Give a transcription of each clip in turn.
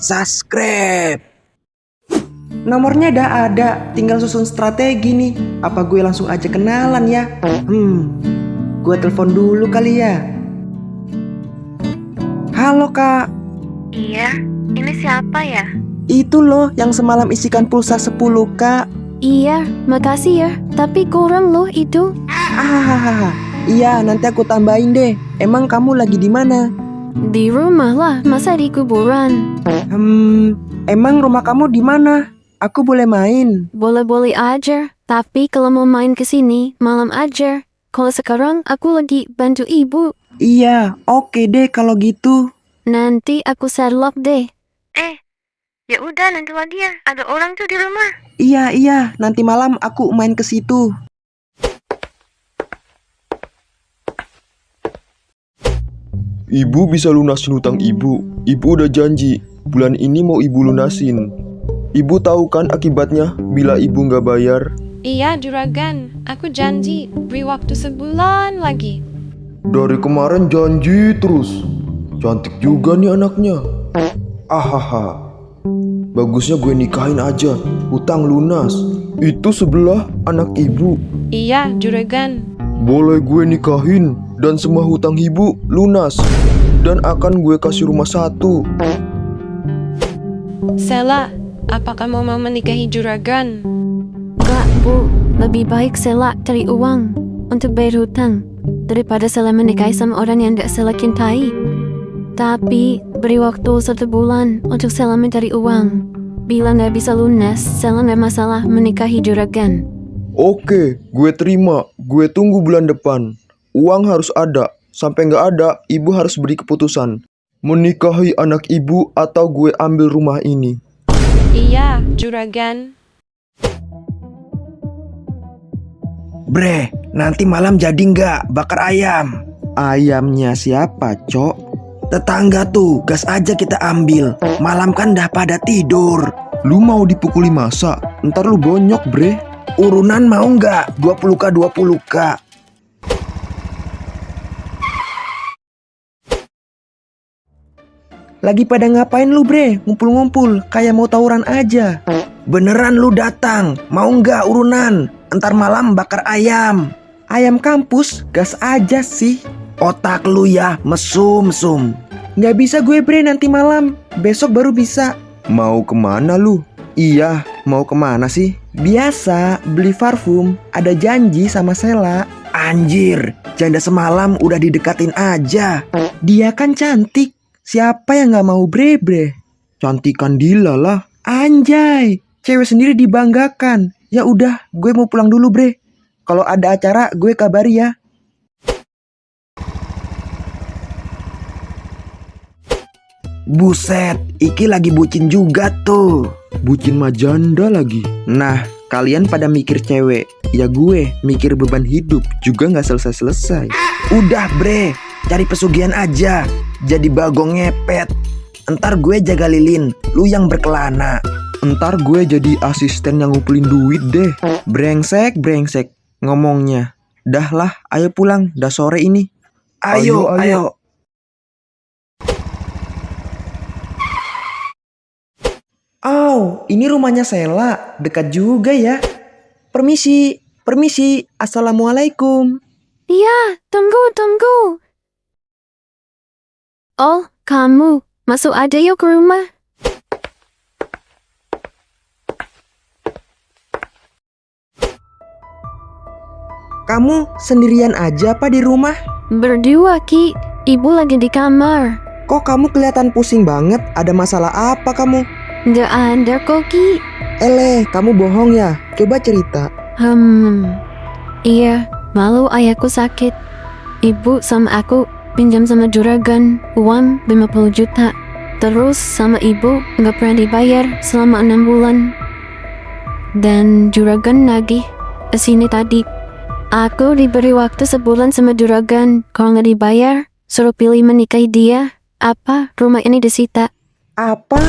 subscribe. Nomornya udah ada, tinggal susun strategi nih. Apa gue langsung aja kenalan ya? Gue telepon dulu kali ya. Halo kak. Iya, ini siapa ya? Itu loh yang semalam isikan pulsa 10 kak. Iya, makasih ya. Tapi kurang loh itu. Iya, nanti aku tambahin deh. Emang kamu lagi di mana? Di rumah lah, masa di kuburan? Emang rumah kamu di mana? Aku boleh main? Boleh-boleh aja. Tapi kalau mau main ke sini, malam aja. Kalau sekarang aku lagi bantu ibu. Iya, oke deh kalau gitu. Nanti aku sedlock deh. Ya udah nanti lagi ya. Ada orang tuh di rumah. Iya, nanti malam aku main ke situ. Ibu bisa lunasin hutang ibu. Ibu udah janji, bulan ini mau ibu lunasin. Ibu tahu kan akibatnya bila ibu nggak bayar? Iya, juragan. Aku janji beri waktu sebulan lagi. Dari kemarin janji terus. Cantik juga nih anaknya. Bagusnya gue nikahin aja, hutang lunas. Itu sebelah anak ibu. Iya, juragan. Boleh gue nikahin dan semua hutang ibu lunas. Dan akan gue kasih rumah 1. Sela, apa kamu mau menikahi juragan? Enggak, Bu. Lebih baik Sela cari uang untuk bayar hutang daripada Sela menikahi sama orang yang tidak Sela cintai. Tapi beri waktu 1 bulan untuk Sela mencari uang. Bila nggak bisa lunas, Sela nggak masalah menikahi juragan. Oke, gue terima. Gue tunggu bulan depan. Uang harus ada. Sampai nggak ada, ibu harus beri keputusan. Menikahi anak ibu atau gue ambil rumah ini. Iya, juragan. Bre, nanti malam jadi nggak bakar ayam? Ayamnya siapa, Cok? Tetangga tuh, gas aja kita ambil. Malam kan dah pada tidur. Lu mau dipukuli masa? Ntar lu bonyok, bre. Urunan mau nggak? 20k 20k. Lagi pada ngapain lu bre? Ngumpul-ngumpul, kayak mau tawuran aja. Beneran lu datang? Mau nggak urunan? Entar malam bakar ayam. Ayam kampus? Gas aja sih. Otak lu ya, mesum-mesum. Nggak bisa gue bre nanti malam. Besok baru bisa. Mau kemana lu? Iya, mau kemana sih? Biasa, beli parfum. Ada janji sama Sela. Anjir, janda semalam udah didekatin aja. Dia kan cantik. Siapa yang gak mau bre? Cantikan Dila lah. Anjay, cewek sendiri dibanggakan. Ya udah, gue mau pulang dulu bre. Kalau ada acara, gue kabari ya. Buset, Iki lagi bucin juga tuh. Bucin mah janda lagi. Nah, kalian pada mikir cewek. Ya gue mikir beban hidup juga gak selesai-selesai. Udah bre, cari pesugihan aja. Jadi bagong ngepet. Entar gue jaga lilin, lu yang berkelana. Entar gue jadi asisten yang ngumpulin duit deh. Brengsek ngomongnya. Dah lah, ayo pulang, dah sore ini. Ayo. Ini rumahnya Sela, dekat juga ya. Permisi, assalamualaikum. Iya, tunggu. Oh, kamu. Masuk aja yuk ke rumah. Kamu sendirian aja apa di rumah? Berdua, Ki. Ibu lagi di kamar. Kok kamu kelihatan pusing banget? Ada masalah apa kamu? Nggak ada kok, Ki. Kamu bohong ya? Coba cerita. Iya, malu ayahku sakit. Ibu sama aku pinjam sama juragan uang 50 juta. Terus sama ibu nggak pernah dibayar selama 6 bulan. Dan juragan nagih kesini tadi. Aku diberi waktu sebulan sama juragan. Kalau nggak dibayar, suruh pilih menikahi dia. Apa rumah ini disita. Apa?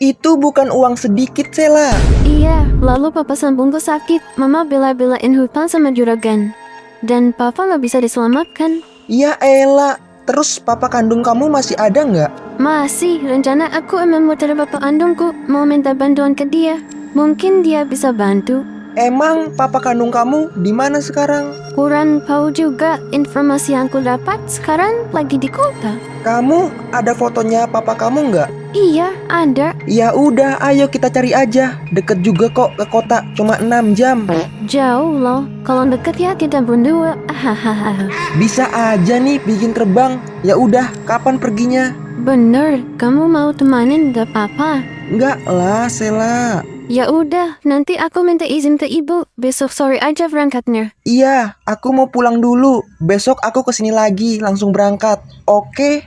Itu bukan uang sedikit, Sela. Iya, lalu papa sambungku sakit. Mama bela-belain hutang sama juragan. Dan papa nggak bisa diselamatkan. Ya elah, Terus papa kandung kamu masih ada nggak? Masih, rencana aku emang mau cari bapak kandungku, mau minta bantuan ke dia. Mungkin dia bisa bantu. Emang papa kandung kamu di mana sekarang? Kurang tahu juga, informasi yang aku dapat sekarang lagi di kota. Kamu ada fotonya papa kamu nggak? Iya, ada. Ya udah, ayo kita cari aja. Deket juga kok ke kota, cuma 6 jam. Jauh loh, kalau deket ya kita berdua. Hahaha. Bisa aja nih bikin terbang. Ya udah, kapan perginya? Bener, kamu mau temanin gak apa-apa? Enggak lah, Sela. Ya udah, nanti aku minta izin ke ibu. Besok sore aja berangkatnya. Iya, aku mau pulang dulu. Besok aku kesini lagi, langsung berangkat. Oke?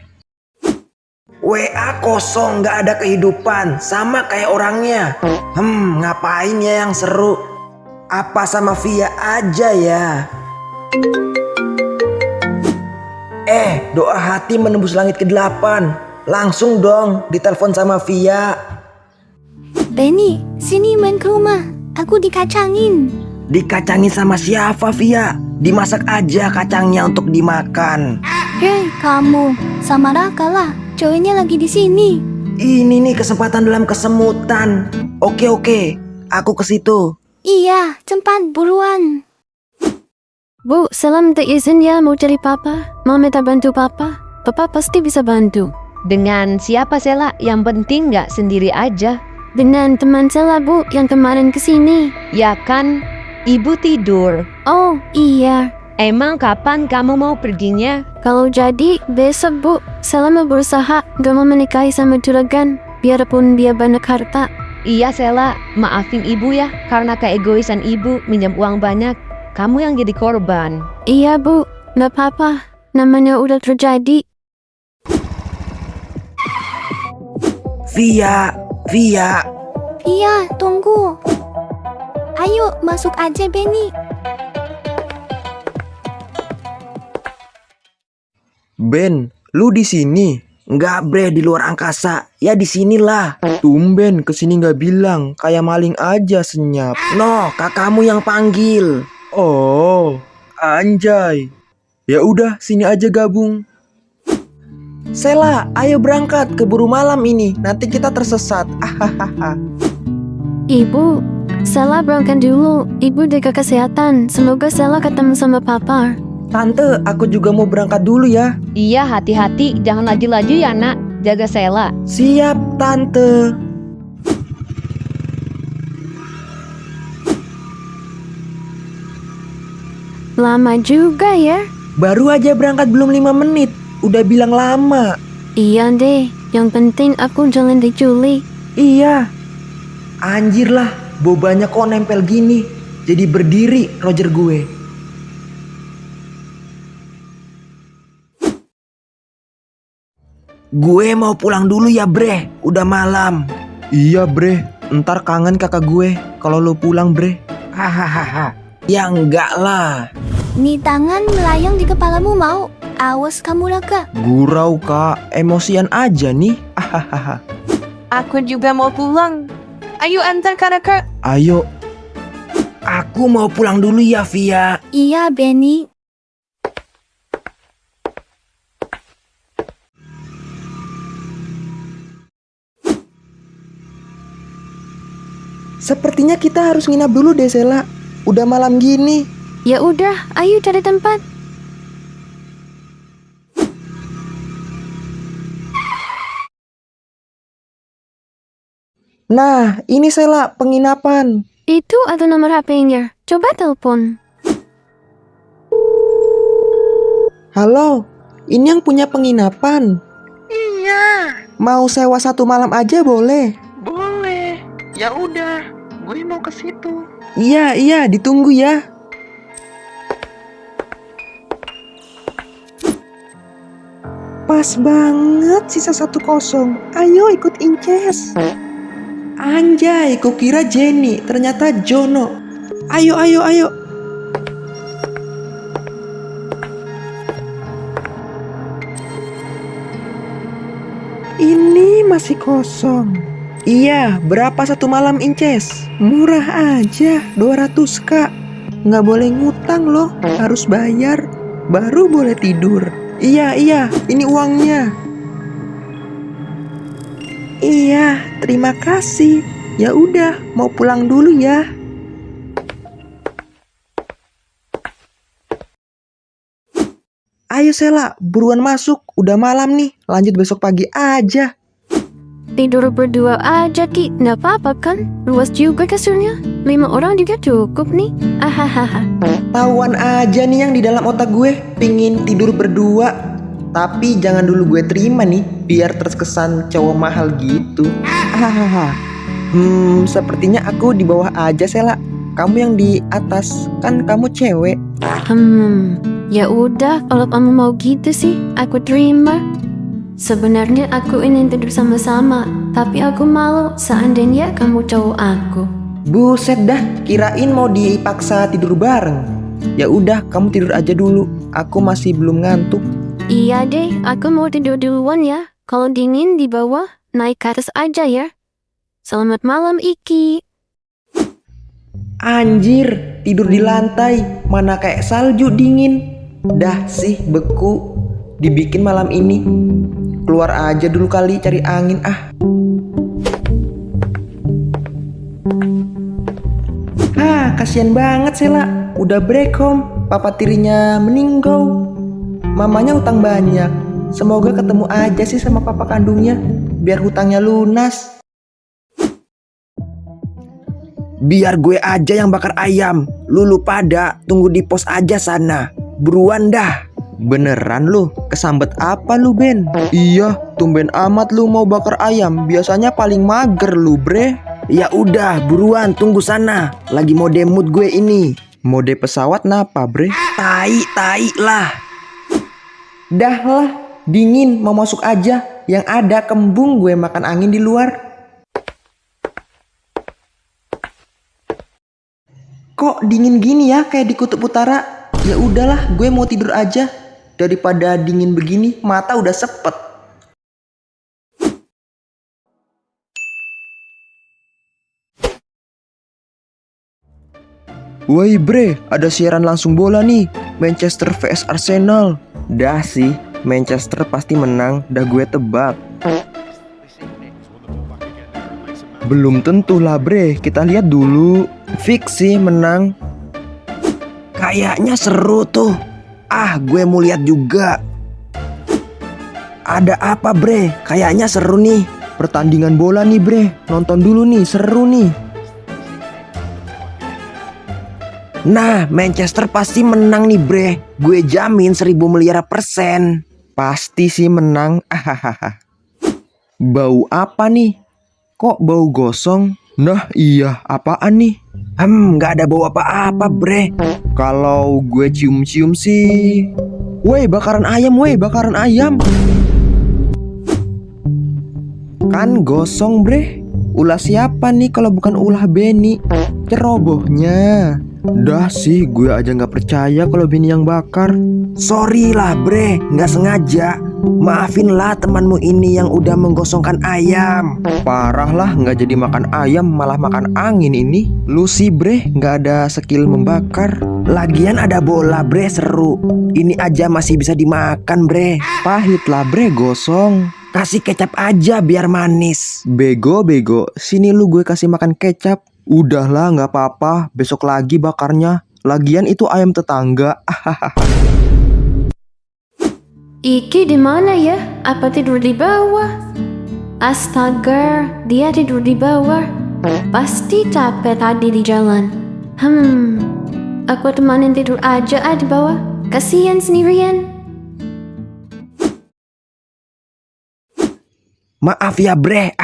WA kosong, nggak ada kehidupan. Sama kayak orangnya. Ngapain ya yang seru? Apa sama Via aja ya? Doa hati menembus langit ke-8. Langsung dong ditelepon sama Via. Benny, sini main ke rumah. Aku dikacangin. Dikacangin sama siapa, Via? Dimasak aja kacangnya untuk dimakan. Hei, kamu. Sama Raka lah. Cowoknya lagi di sini. Ini nih kesempatan dalam kesemutan. Oke, aku ke situ. Iya, cepat buruan. Bu, salam izin ya mau cari papa. Mau minta bantu papa. Papa pasti bisa bantu. Dengan siapa Sela? Yang penting nggak sendiri aja. Dengan teman Sela, Bu, yang kemarin kesini. Ya kan, ibu tidur. Oh, iya. Emang kapan kamu mau perginya? Kalau jadi, besok, Bu. Sela mau berusaha gak mau menikahi sama juragan. Biarpun dia banyak harta. Iya Sela, maafin ibu ya. Karena keegoisan ibu minjam uang banyak. Kamu yang jadi korban. Iya, Bu. Gak apa-apa. Namanya udah terjadi. Via. Iya, tunggu. Ayo, masuk aja, Benny. Ben, lu di sini? Enggak bre, di luar angkasa. Ya di sinilah. Tumben kesini nggak bilang, kayak maling aja senyap. No, kakakmu yang panggil. Oh, anjay. Ya udah, sini aja gabung. Sela, ayo berangkat, keburu malam ini. Nanti kita tersesat. Ibu, Sela berangkat dulu. Ibu jaga kesehatan. Semoga Sela ketemu sama papa. Tante, aku juga mau berangkat dulu ya. Iya, hati-hati. Jangan laju-laju ya nak. Jaga Sela. Siap, Tante. Lama juga ya. Baru aja berangkat belum 5 menit. Udah bilang lama. Iya deh, yang penting aku jalan di Juli. Iya. Anjir lah, bobanya kok nempel gini. Jadi berdiri Roger gue. Gue mau pulang dulu ya bre, udah malam. Iya bre, ntar kangen kakak gue kalau lu pulang bre. Hahaha. Ya enggak lah. Nih tangan melayang di kepalamu mau. Awas kamu Raka. Gurau kak, emosian aja nih. Aku juga mau pulang. Ayo antar Raka. Ayo. Aku mau pulang dulu ya Via. Iya Benny. Sepertinya kita harus nginap dulu deh Sela. Udah malam gini. Ya udah, ayo cari tempat. Nah, ini Sela penginapan. Itu ada nomor HP-nya. Coba telepon. Halo, ini yang punya penginapan. Iya, Mau sewa 1 malam aja boleh? boleh. Ya udah, gue mau ke situ. Iya, ditunggu ya. Pas banget sisa 1 kosong. Ayo ikut Inces. Anjay, kukira Jenny, ternyata Jono. Ayo. Ini masih kosong. Iya, berapa 1 malam Inces? Murah aja, 200 kak. Nggak boleh ngutang loh, harus bayar. Baru boleh tidur. Iya, ini uangnya. Iya, terima kasih. Ya udah, mau pulang dulu ya. Ayo Sela, buruan masuk. Udah malam nih, lanjut besok pagi aja. Tidur berdua aja Ki, nggak apa-apa kan? Luas juga kasurnya, 5 orang juga cukup nih. Ahahaha. Tahuan aja nih yang di dalam otak gue, pingin tidur berdua. Tapi jangan dulu gue terima nih, biar terkesan cowok mahal gitu. Hahaha. Sepertinya aku di bawah aja Sela. Kamu yang di atas, kan kamu cewek. Ya udah, kalau kamu mau gitu sih, aku terima. Sebenarnya aku ingin tidur sama-sama, tapi aku malu seandainya kamu cowok aku. Buset dah, kirain mau dipaksa tidur bareng. Ya udah, kamu tidur aja dulu. Aku masih belum ngantuk. Iya deh, aku mau tidur duluan ya. Kalau dingin di bawah, naik ke atas aja ya. Selamat malam Iki. Anjir, tidur di lantai, mana kayak salju dingin. Dah sih beku, dibikin malam ini. Keluar aja dulu kali cari angin ah. Kasihan banget Sela, udah break home, papa tirinya meninggal. Mamanya utang banyak, semoga ketemu aja sih sama papa kandungnya, biar hutangnya lunas. Biar gue aja yang bakar ayam, lu pada tunggu di pos aja sana. Buruan dah. Beneran lu? Kesambet apa lu Ben? Iya, tumben amat lu mau bakar ayam. Biasanya paling mager lu, bre. Ya udah, buruan tunggu sana. Lagi mode mood gue ini. Mode pesawat napa, bre? Tai lah. Dah lah, dingin mau masuk aja. Yang ada kembung gue makan angin di luar. Kok dingin gini ya kayak di kutub utara? Ya udahlah, gue mau tidur aja. Daripada dingin begini, mata udah sepet. Woi bre, ada siaran langsung bola nih. Manchester vs Arsenal. Dah sih, Manchester pasti menang, dah gue tebak. Belum tentu lah bre, kita lihat dulu. Fix sih menang. Kayaknya seru tuh. Gue mau lihat juga. Ada apa bre? Kayaknya seru nih. Pertandingan bola nih bre, nonton dulu nih, seru nih. Nah, Manchester pasti menang nih bre. Gue jamin 1000 miliar %. Pasti sih menang. Bau apa nih? Kok bau gosong? Nah iya, apaan nih? Gak ada bau apa-apa bre. Kalau gue cium-cium sih. Woi, bakaran ayam. Kan gosong bre. Ulah siapa nih kalau bukan ulah Benny? Cerobohnya. Dah sih, gue aja gak percaya kalau Benny yang bakar. Sorry lah bre, gak sengaja. Maafinlah temanmu ini yang udah menggosongkan ayam. Parah lah, gak jadi makan ayam, malah makan angin ini. Lu sih bre, gak ada skill membakar. Lagian ada bola bre, seru. Ini aja masih bisa dimakan bre. Pahit lah bre, gosong. Kasih kecap aja biar manis. Bego, sini lu gue kasih makan kecap. Udahlah, gak apa-apa, besok lagi bakarnya. Lagian itu ayam tetangga. Iki di mana ya? Apa tidur di bawah? Astaga, dia tidur di bawah. Pasti capek tadi di jalan. Aku temanin tidur aja di bawah. Kasihan sendirian. Maaf ya bre,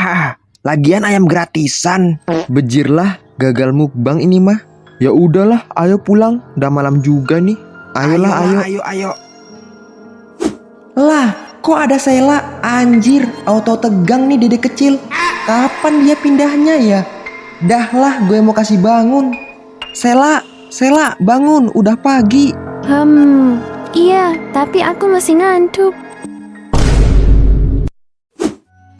lagian ayam gratisan. Bejir lah, gagal mukbang ini mah. Ya udahlah, ayo pulang. Udah malam juga nih. Ayolah, ayo. Lah, kok ada Sela? Anjir, auto tegang nih dede kecil. Kapan dia pindahnya ya? Dah lah, gue mau kasih bangun. Sela, bangun, udah pagi. Iya, tapi aku masih ngantuk.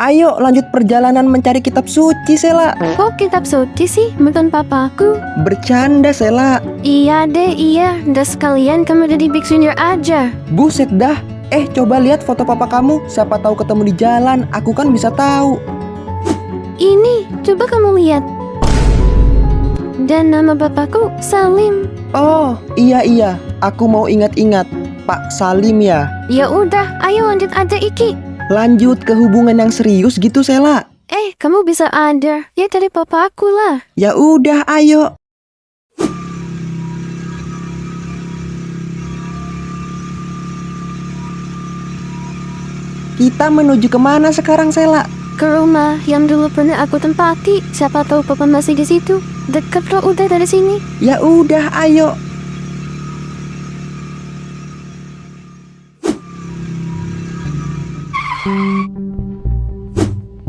Ayo lanjut perjalanan mencari kitab suci Sela. Kok kitab suci sih? Bukan papaku. Bercanda Sela. Iya deh, iya. Udah sekalian kamu jadi biksunya aja. Buset dah, Coba lihat foto papa kamu. Siapa tahu ketemu di jalan. Aku kan bisa tahu. Ini, coba kamu lihat. Dan nama bapakku Salim. Oh, iya. Aku mau ingat-ingat. Pak Salim ya. Ya udah, ayo lanjut aja Iki. Lanjut ke hubungan yang serius gitu, Sela. Kamu bisa ada. Ya dari papa aku lah. Ya udah, ayo. Kita menuju kemana sekarang, Sela? Ke rumah yang dulu pernah aku tempati. Siapa tahu papa masih di situ. Dekat kok udah dari sini. Ya udah, ayo.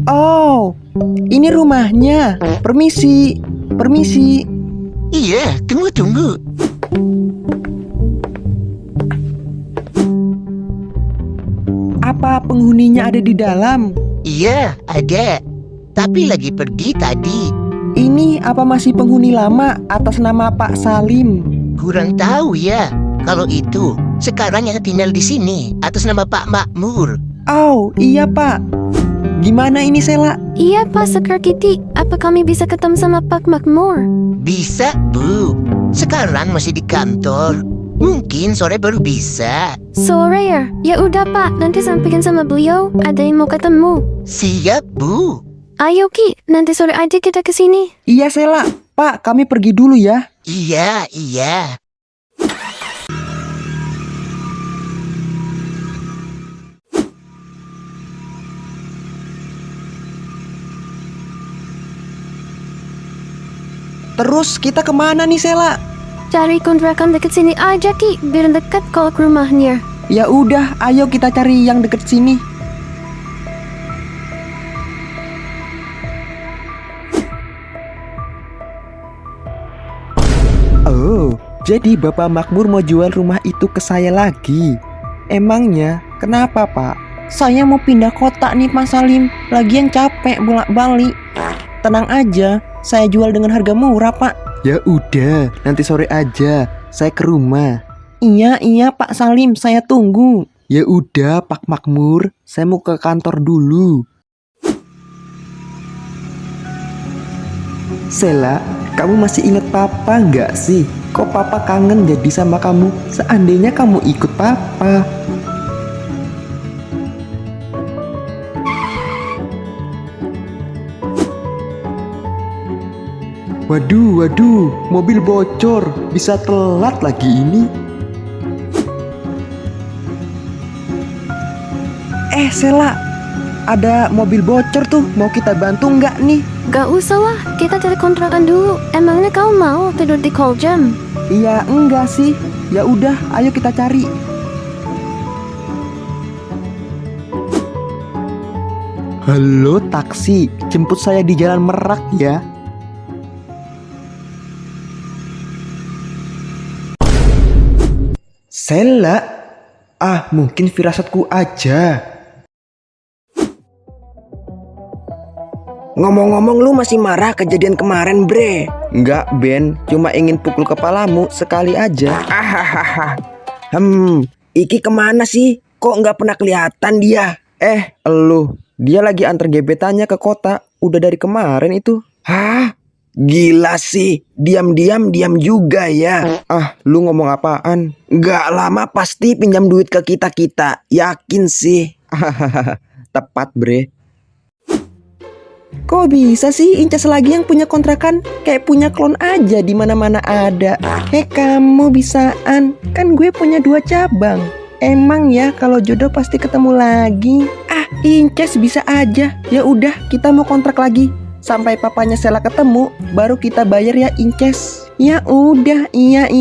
Oh, ini rumahnya. Permisi. Iya, tunggu. Apa penghuninya ada di dalam? Iya, ada. Tapi lagi pergi tadi. Ini apa masih penghuni lama atas nama Pak Salim? Kurang tahu ya. Kalau itu, sekarang yang tinggal di sini atas nama Pak Makmur. Oh, iya Pak. Gimana ini, Sela? Iya Pak Sekar Kitty. Apa kami bisa ketemu sama Pak Makmur? Bisa, Bu. Sekarang masih di kantor. Mungkin sore baru bisa. Sore ya? Ya udah Pak, nanti sampaikan sama beliau. Ada yang mau ketemu. Siap, Bu. Ayo Ki, nanti sore aja kita kesini. Iya, Sela. Pak, kami pergi dulu ya. Iya. Terus kita kemana nih, Sela? Cari kontrakan deket sini aja Ki, biar dekat kalau ke rumahnya. Ya udah, ayo kita cari yang deket sini. Oh, jadi Bapak Makmur mau jual rumah itu ke saya lagi. Emangnya kenapa, Pak? Saya mau pindah kota nih, Pak Salim. Lagian capek bolak-balik. Tenang aja, saya jual dengan harga murah, Pak. Ya udah, nanti sore aja. Saya ke rumah. Iya, Pak Salim, saya tunggu. Ya udah, Pak Makmur, saya mau ke kantor dulu. Sela, kamu masih ingat Papa nggak sih? Kok Papa kangen jadi sama kamu? Seandainya kamu ikut Papa. Waduh, mobil bocor. Bisa telat lagi ini. Sela, ada mobil bocor tuh. Mau kita bantu nggak nih? Gak usah lah, kita cari kontrakan dulu. Emangnya kamu mau tidur di koljam? Iya, enggak sih. Ya udah, ayo kita cari. Halo taksi, jemput saya di Jalan Merak ya. Sela, mungkin firasatku aja. Ngomong-ngomong, lu masih marah kejadian kemarin, bre? Enggak, Ben. Cuma ingin pukul kepalamu sekali aja. Iki kemana sih? Kok nggak pernah kelihatan dia? Elu. Dia lagi antar gebetannya ke kota. Udah dari kemarin itu. Hah? Gila sih. Diam juga ya. Lu ngomong apaan? Nggak lama pasti pinjam duit ke kita. Yakin sih. Tepat, bre. Kok bisa sih Incas lagi yang punya kontrakan? Kayak punya klon aja di mana-mana ada. Kamu bisaan. Kan gue punya 2 cabang. Emang ya kalau jodoh pasti ketemu lagi. Incas bisa aja. Ya udah, kita mau kontrak lagi. Sampai papanya Sela ketemu, baru kita bayar ya Incas. Ya udah, iya.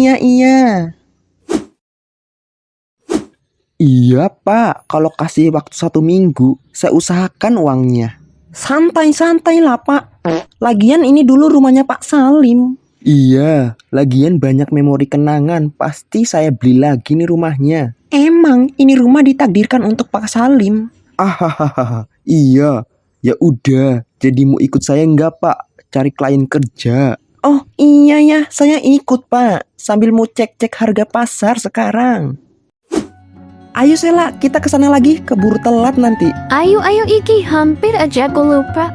Iya Pak, kalau kasih waktu 1 minggu, saya usahakan uangnya. Santai lah Pak. Lagian ini dulu rumahnya Pak Salim. Iya, lagian banyak memori kenangan. Pasti saya beli lagi nih rumahnya. Emang ini rumah ditakdirkan untuk Pak Salim. Iya. Ya udah, jadi mau ikut saya nggak Pak? Cari klien kerja. Oh iya ya, saya ikut Pak. Sambil mau cek harga pasar sekarang. Ayo Sela, kita kesana lagi, keburu telat nanti. Ayo Iki, hampir aja aku lupa.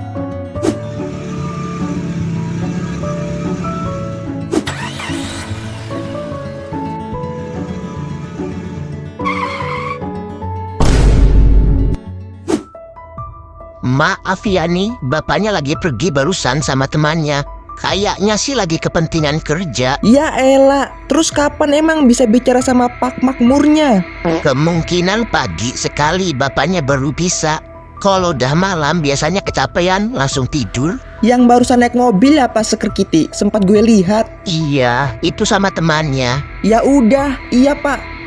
Maaf ya nih, bapaknya lagi pergi barusan sama temannya. Kayaknya sih lagi kepentingan kerja. Ya elah, terus kapan emang bisa bicara sama Pak Makmurnya? Kemungkinan pagi sekali bapaknya baru bisa. Kalau udah malam biasanya kecapean langsung tidur. Yang barusan naik mobil apa Seker Kitty? Sempat gue lihat. Iya, itu sama temannya. Ya udah, iya Pak.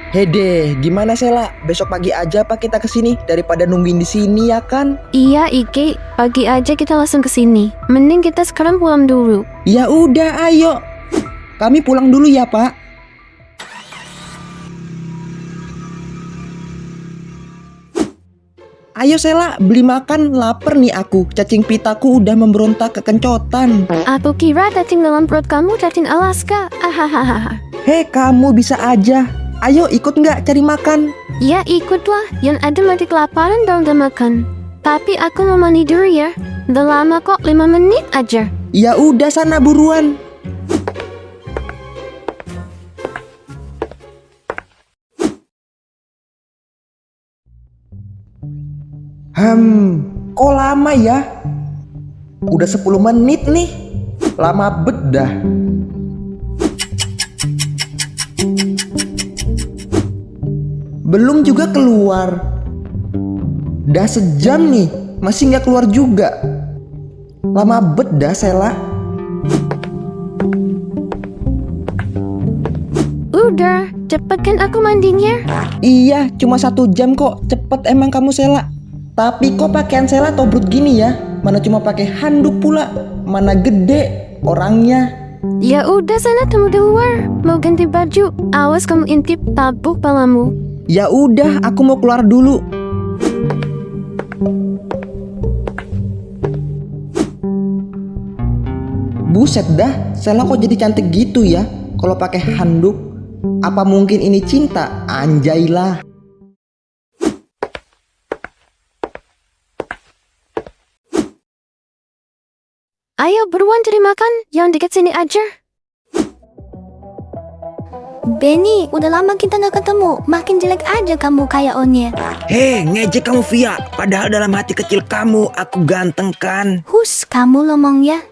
Hede, gimana Sela? Besok pagi aja Pak kita kesini daripada nungguin di sini ya kan? Iya Iki, pagi aja kita langsung ke sini. Mending kita sekarang pulang dulu. Ya udah, ayo. Kami pulang dulu ya Pak. Ayo Sela, beli makan, lapar nih aku. Cacing pitaku udah memberontak kekencotan. Aku kira cacing dalam perut kamu cacing Alaska. Ahahaha. Hei, kamu bisa aja. Ayo ikut nggak cari makan? Ya ikutlah, yang ada mati kelaparan dan udah makan. Tapi aku mau mandi dulu ya. Udah lama kok, 5 menit aja. Ya udah sana buruan. Kok lama ya? Udah 10 menit nih. Lama bedah. Belum juga keluar. Dah sejam nih, masih nggak keluar juga. Lama bedah Sela. Udah, cepet kan aku mandinya? Iya, cuma 1 jam kok. Cepet emang kamu Sela. Tapi kok pakaian Sela tobrut gini ya? Mana cuma pakai handuk pula. Mana gede orangnya. Ya udah sana tunggu di luar. Mau ganti baju. Awas kamu intip tabuk palamu. Ya udah, aku mau keluar dulu. Buset dah, Sela kok jadi cantik gitu ya kalau pakai handuk? Apa mungkin ini cinta? Anjaylah. Ayo beruan cari makan, yang dekat sini aja. Benny, udah lama kita gak ketemu. Makin jelek aja kamu kayak Onyet. Hei, ngejek kamu Via. Padahal dalam hati kecil kamu, aku ganteng kan? Hus, kamu ngomong ya.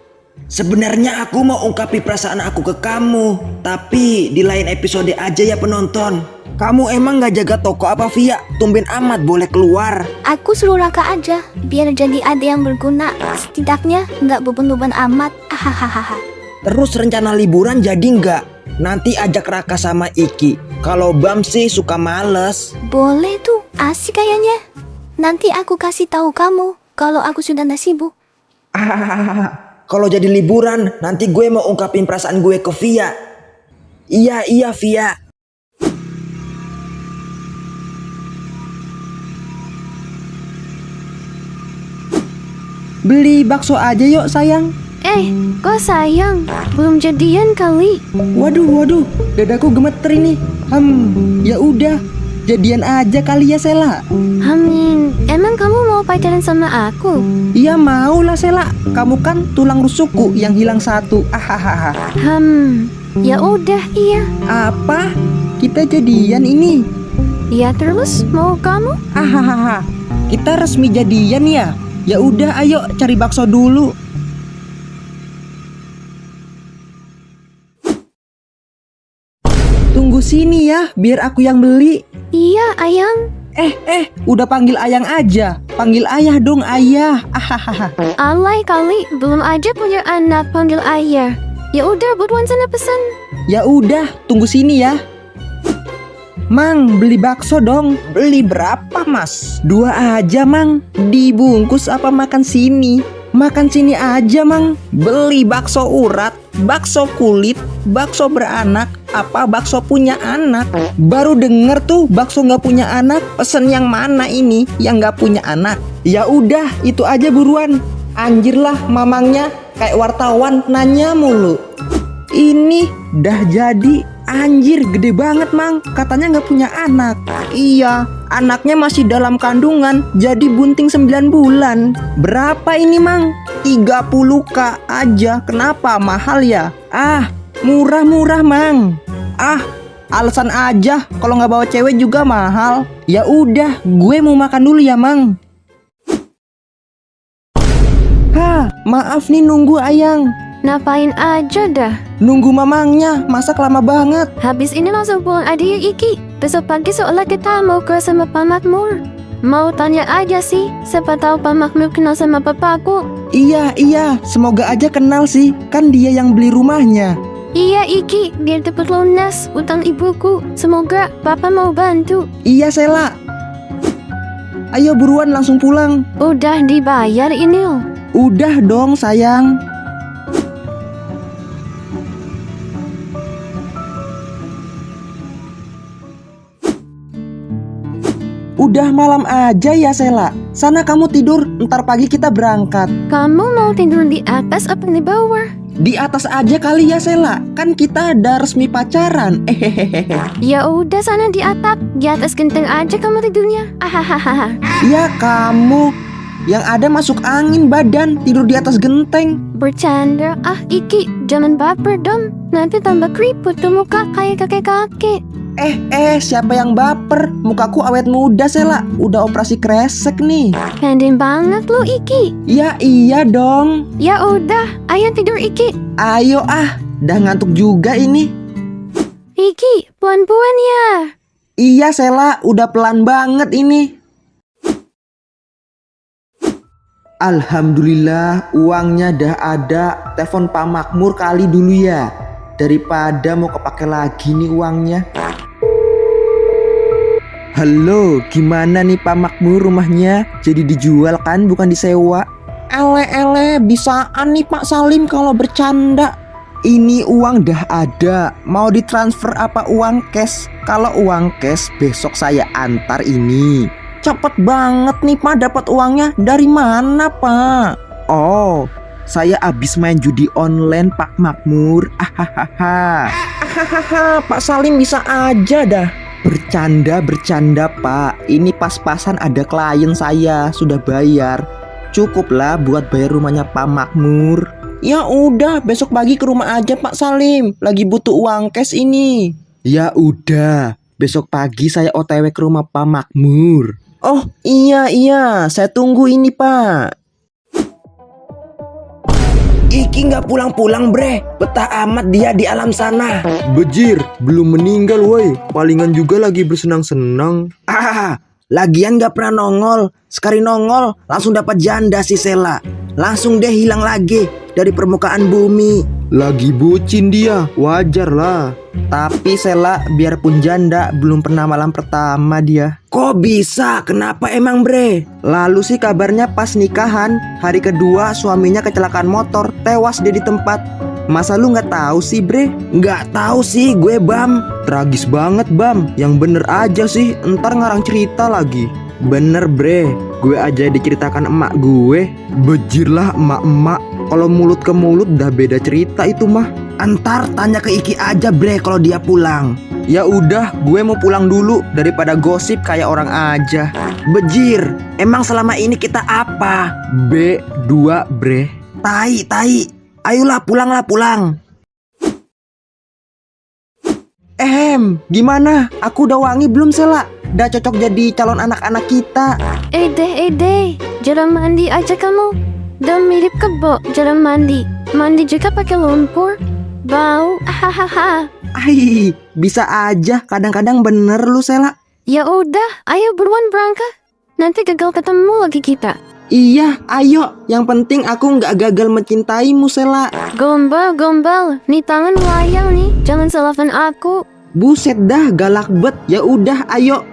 Sebenarnya aku mau ungkapi perasaan aku ke kamu. Tapi di lain episode aja ya penonton. Kamu emang gak jaga toko apa Via? Tumben amat boleh keluar. Aku suruh Raka aja, biar jadi ada yang berguna. Setidaknya gak beban-beban amat. Hahaha. Terus rencana liburan jadi nggak? Nanti ajak Raka sama Iki. Kalau Bam sih suka males. Boleh tuh, asik kayaknya. Nanti aku kasih tahu kamu kalau aku sudah gak sibuk. Kalau jadi liburan, nanti gue mau ungkapin perasaan gue ke Via. Iya Via. Beli bakso aja yuk sayang. Kok sayang? Belum jadian kali. Waduh, dadaku gemeter ini. Ya udah, jadian aja kali ya Sela. Emang kamu mau pacaran sama aku? Iya mau lah Sela. Kamu kan tulang rusukku yang hilang 1. Ya udah iya. Apa? Kita jadian ini? Ya terus mau kamu? Kita resmi jadian ya? Ya udah, ayo cari bakso dulu. Tunggu sini ya, biar aku yang beli. Iya, Ayang. Udah panggil Ayang aja. Panggil ayah dong, ayah. Alay kali, belum aja punya anak panggil ayah. Ya udah, buruan sana pesan. Ya udah, tunggu sini ya. Mang, beli bakso dong. Beli berapa, Mas? 2 aja, Mang. Dibungkus apa makan sini? Makan sini aja, Mang. Beli bakso urat, bakso kulit, bakso beranak, apa bakso punya anak? Baru denger tuh bakso nggak punya anak. Pesen yang mana ini yang nggak punya anak? Ya udah, itu aja buruan. Anjir lah, mamangnya kayak wartawan nanya mulu. Ini dah jadi. Anjir, gede banget Mang. Katanya nggak punya anak. Iya, anaknya masih dalam kandungan, jadi bunting 9 bulan. Berapa ini Mang? 30K aja. Kenapa? Mahal ya? Ah, murah-murah Mang. Ah, alasan aja. Kalau nggak bawa cewek juga mahal. Ya udah, gue mau makan dulu ya Mang. Hah, maaf nih nunggu Ayang. Ngapain aja dah? Nunggu mamangnya, masak lama banget. Habis ini langsung pulang aja ya Iki. Besok pagi soalnya kita mau ke sama Pak Makmur. Mau tanya aja sih, siapa tahu Pak Makmur kenal sama papaku. Iya, semoga aja kenal sih. Kan dia yang beli rumahnya. Iya Iki, biar cepet lunas utang ibuku. Semoga Papa mau bantu. Iya Sela. Ayo buruan langsung pulang. Udah dibayar ini loh. Udah dong sayang. Udah malam aja ya Sela. Sana kamu tidur, ntar pagi kita berangkat. Kamu mau tidur di atas apa di bawah? Di atas aja kali ya Sela. Kan kita ada resmi pacaran. Hehehe. Ya udah sana di atap. Di atas genteng aja kamu tidurnya. Ahahaha. Ya kamu. Yang ada masuk angin badan, tidur di atas genteng. Bercanda. Ah Iki, jangan baper dong. Nanti tambah keriput tuh muka kayak kakek-kakek. Siapa yang baper? Mukaku awet muda Sela. Udah operasi kresek nih. Pendek banget lo Iki. Ya iya dong. Ya udah, ayo tidur Iki. Ayo dah ngantuk juga ini. Iki, pelan-pelan ya. Iya Sela, udah pelan banget ini. Alhamdulillah, uangnya dah ada. Telepon Pak Makmur kali dulu ya. Daripada mau kepake lagi nih uangnya. Halo, gimana nih Pak Makmur rumahnya? Jadi dijual kan, bukan disewa? Ele, bisaan nih Pak Salim kalau bercanda. Ini uang dah ada. Mau ditransfer apa uang cash? Kalau uang cash besok saya antar ini. Cepet banget nih Pak dapat uangnya. Dari mana Pak? Oh, saya abis main judi online Pak Makmur. Ahahaha. Pak Salim bisa aja dah. Bercanda Pak. Ini pas-pasan ada klien saya sudah bayar. Cukuplah buat bayar rumahnya Pak Makmur. Ya udah, besok pagi ke rumah aja Pak Salim. Lagi butuh uang cash ini. Ya udah, besok pagi saya OTW ke rumah Pak Makmur. Oh iya, saya tunggu ini Pak. Iki nggak pulang-pulang bre. Betah amat dia di alam sana. Bejir, belum meninggal woi. Palingan juga lagi bersenang-senang. Lagian nggak pernah nongol. Sekali nongol langsung dapat janda si Sela. Langsung deh hilang lagi dari permukaan bumi. Lagi bucin dia, wajar lah. Tapi Sela biarpun janda belum pernah malam pertama dia. Kok bisa? Kenapa emang bre? Lalu sih kabarnya pas nikahan, hari kedua suaminya kecelakaan motor, tewas dia di tempat. Masa lu nggak tahu sih bre? Nggak tahu sih gue Bam. Tragis banget Bam, yang bener aja sih, entar ngarang cerita lagi. Bener bre, gue aja diceritakan emak gue. Bejir lah emak-emak. Kalau mulut ke mulut dah beda cerita itu mah. Antar tanya ke Iki aja bre kalau dia pulang. Ya udah, gue mau pulang dulu daripada gosip kayak orang aja. Bejir, emang selama ini kita apa? B2 bre. Tai. Ayolah pulang. Gimana? Aku udah wangi belum Sela? Udah cocok jadi calon anak-anak kita. Ede, jarang mandi aja kamu. Udah mirip kebo, jarang mandi. Mandi juga pakai lumpur. Bau, hahaha. Bisa aja. Kadang-kadang bener lu Sela. Ya udah, ayo buruan berangkat. Nanti gagal ketemu lagi kita. Iya, ayo. Yang penting aku nggak gagal mencintaimu Sela. Gombal. Nih tangan layang nih. Jangan salahkan aku. Buset dah, galak bet. Ya udah, ayo.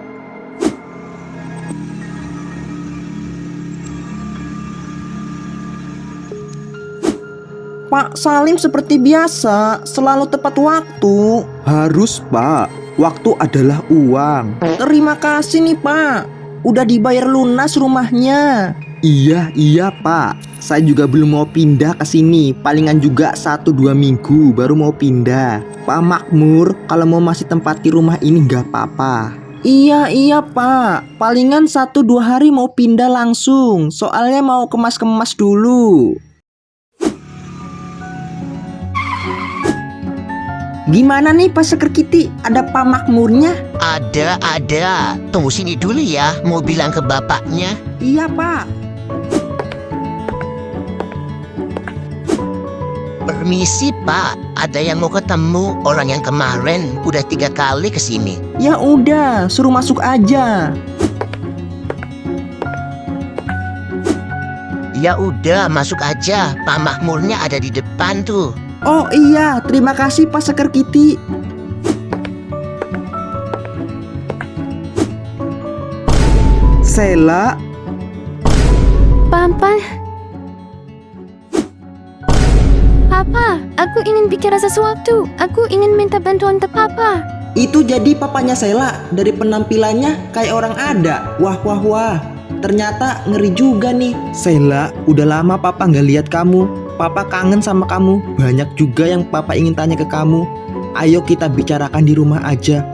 Pak Salim seperti biasa, selalu tepat waktu. Harus Pak, waktu adalah uang. Terima kasih nih Pak. Udah dibayar lunas rumahnya. Iya Pak, Saya juga belum mau pindah ke sini. Palingan juga 1-2 minggu baru mau pindah. Pak Makmur, kalau mau masih tempati rumah ini nggak apa-apa. Iya Pak. Palingan 1-2 hari mau pindah langsung. Soalnya mau kemas-kemas dulu. Gimana nih Pak Sekerkiti? Ada Pak Makmurnya? Ada. Tunggu sini dulu ya, mau bilang ke bapaknya. Iya Pak. Permisi Pak, ada yang mau ketemu orang yang kemarin udah 3 kali kesini. Ya udah, suruh masuk aja. Ya udah, masuk aja. Pak Makmurnya ada di depan tuh. Oh iya, terima kasih Pak Sekerkiti. Sela, Papa. Papa, aku ingin bicara sesuatu. Aku ingin minta bantuan ke Papa. itu jadi papanya Sela. Dari penampilannya kayak orang ada. Wah. Ternyata ngeri juga nih. Sela, udah lama Papa nggak lihat kamu. Papa kangen sama kamu. Banyak juga yang Papa ingin tanya ke kamu. Ayo kita bicarakan di rumah aja.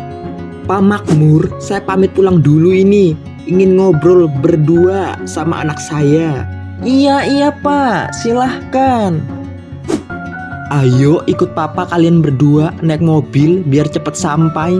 Pak Makmur, saya pamit pulang dulu ini. Ingin ngobrol berdua sama anak saya. Iya Pak, silahkan. Ayo ikut Papa kalian berdua naik mobil biar cepet sampai.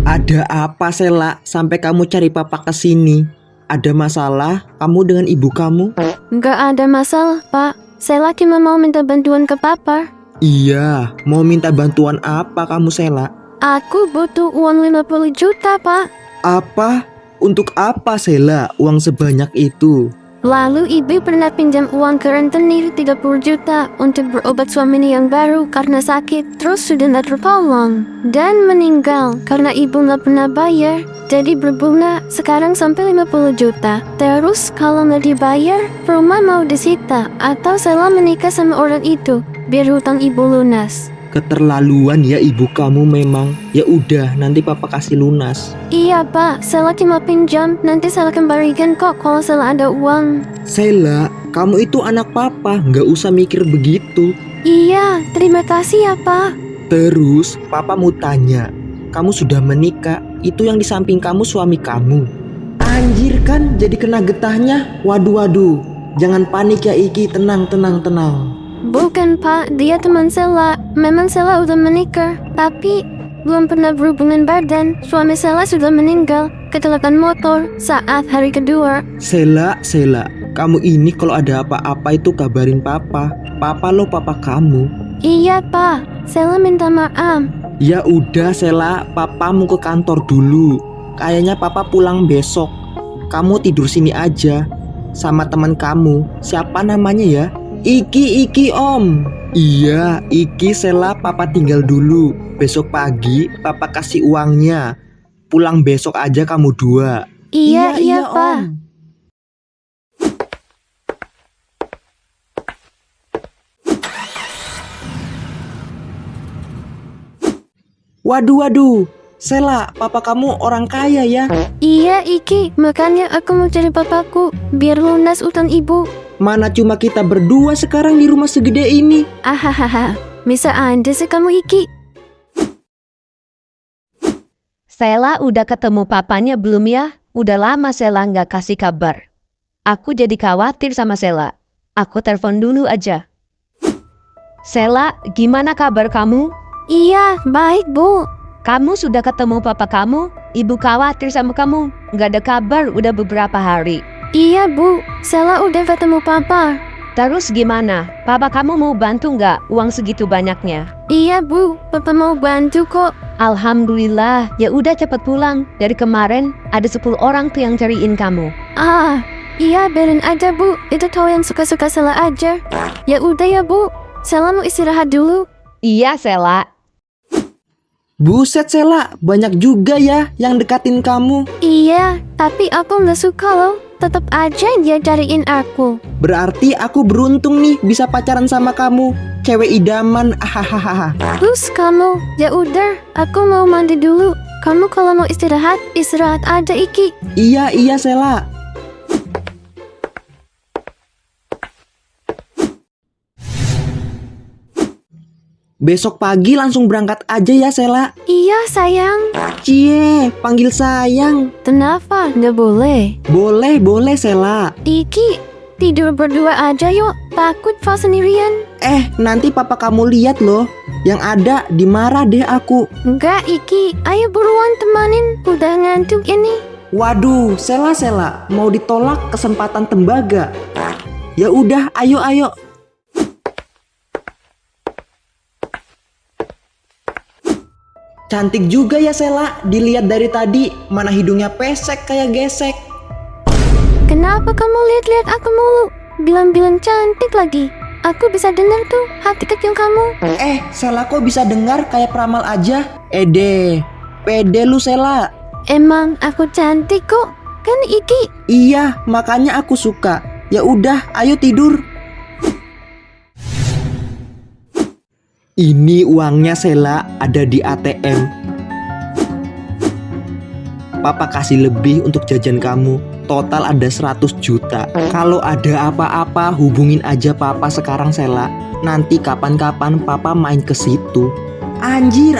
Ada apa Sela sampai kamu cari Papa ke sini? Ada masalah kamu dengan ibu kamu? Nggak ada masalah, Pak. Saya cuma mau minta bantuan ke Papa. Iya, mau minta bantuan apa kamu Sela? Aku butuh uang 50 juta, Pak. Apa? Untuk apa Sela uang sebanyak itu? Lalu ibu pernah pinjam uang ke rentenir 30 juta untuk berobat suaminya yang baru karena sakit, terus sudah tidak tertolong dan meninggal karena ibu nggak pernah bayar. Jadi berbunga sekarang sampai 50 juta. Terus kalau nggak dibayar, rumah mau disita atau Sela menikah sama orang itu biar hutang ibu lunas. Keterlaluan ya ibu kamu memang. Ya udah, nanti Papa kasih lunas. Iya Pak, Sela cuma pinjam, nanti Sela kembalikan kok kalau Sela ada uang. Sela, kamu itu anak Papa, nggak usah mikir begitu. Iya, terima kasih ya Pak. Terus Papa mau tanya, kamu sudah menikah? Itu yang di samping kamu suami kamu. Anjir kan jadi kena getahnya. Waduh. Jangan panik ya Iki, tenang. Bukan Pak, dia teman Sela. Memang Sela udah menikah, tapi belum pernah berhubungan badan. Suami Sela sudah meninggal kecelakaan motor saat hari kedua. Sela, kamu ini kalau ada apa-apa itu kabarin Papa. Papa lo papa kamu. Iya Pak, Sela minta maaf. Ya udah Sela, Papa mau ke kantor dulu. Kayaknya Papa pulang besok. Kamu tidur sini aja sama teman kamu. Siapa namanya ya? Iki Om. Iya, Iki Sela Papa tinggal dulu. Besok pagi Papa kasih uangnya. Pulang besok aja kamu dua. Iya Pak. Waduh. Sela, Papa kamu orang kaya ya? Iya Iki, makanya aku mau cari papaku biar lunas utang ibu. Mana cuma kita berdua sekarang di rumah segede ini. Ahahaha, bisa anda sih kamu Iki. Sela udah ketemu papanya belum ya? Udah lama Sela nggak kasih kabar. Aku jadi khawatir sama Sela. Aku telepon dulu aja. Sela, gimana kabar kamu? Iya, baik Bu. Kamu sudah ketemu papa kamu? Ibu khawatir sama kamu. Nggak ada kabar udah beberapa hari. Iya Bu, Sela udah ketemu Papa. Terus gimana? Papa kamu mau bantu nggak uang segitu banyaknya? Iya Bu, Papa mau bantu kok. Alhamdulillah, ya udah cepet pulang. Dari kemarin ada 10 orang tuh yang cariin kamu. Iya biarin aja Bu, itu tahu yang suka-suka Sela aja. Ya udah ya Bu, Sela mau istirahat dulu. Iya Sela. Buset Sela, banyak juga ya yang dekatin kamu. Iya, tapi aku nggak suka loh. tetap aja dia cariin aku. Berarti aku beruntung nih bisa pacaran sama kamu. Cewek idaman, ahahaha. Terus kamu, ya udah, aku mau mandi dulu. Kamu kalau mau istirahat, istirahat aja Iki. Iya Sela. Besok pagi langsung berangkat aja ya Sela. Iya sayang. Cie, panggil sayang. Kenapa? Nggak boleh. Boleh Sela. Iki, tidur berdua aja yuk. Takut pas sendirian. Nanti papa kamu lihat loh. Yang ada dimarah deh aku. Enggak Iki, ayo buruan temanin. Udah ngantuk ini. Waduh, Sela, mau ditolak kesempatan tembaga. Ya udah, ayo. Cantik juga ya Sela, dilihat dari tadi, mana hidungnya pesek kayak gesek. Kenapa kamu lihat-lihat aku mulu? Bilang-bilang cantik lagi. Aku bisa dengar tuh hati kecil kamu. Sela kok bisa dengar kayak peramal aja? Pede lu Sela. Emang aku cantik kok, kan Iki? Iya, makanya aku suka. Ya udah, ayo tidur. Ini uangnya Sela, ada di ATM. Papa kasih lebih untuk jajan kamu. Total ada 100 juta. Kalau ada apa-apa hubungin aja Papa sekarang Sela. Nanti kapan-kapan Papa main ke situ. Anjir,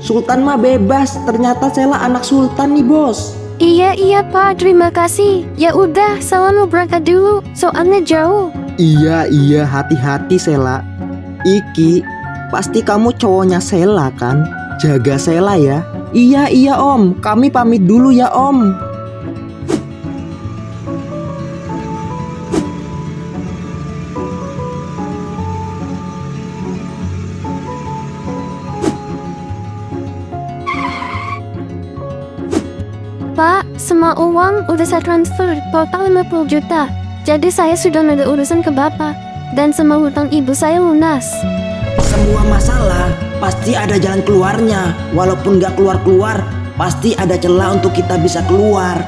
Sultan mah bebas. Ternyata Sela anak Sultan nih bos. Iya Pak, terima kasih. Ya udah, Sela mau berangkat dulu. Soalnya jauh. Iya, hati-hati Sela. Iki, pasti kamu cowoknya Sela kan? Jaga Sela ya. Iya Om, kami pamit dulu ya Om. Pak, semua uang udah saya transfer, total 50 juta. Jadi saya sudah ada urusan ke Bapak. Dan semua hutang ibu saya lunas. Semua masalah pasti ada jalan keluarnya. Walaupun gak keluar-keluar, pasti ada celah untuk kita bisa keluar.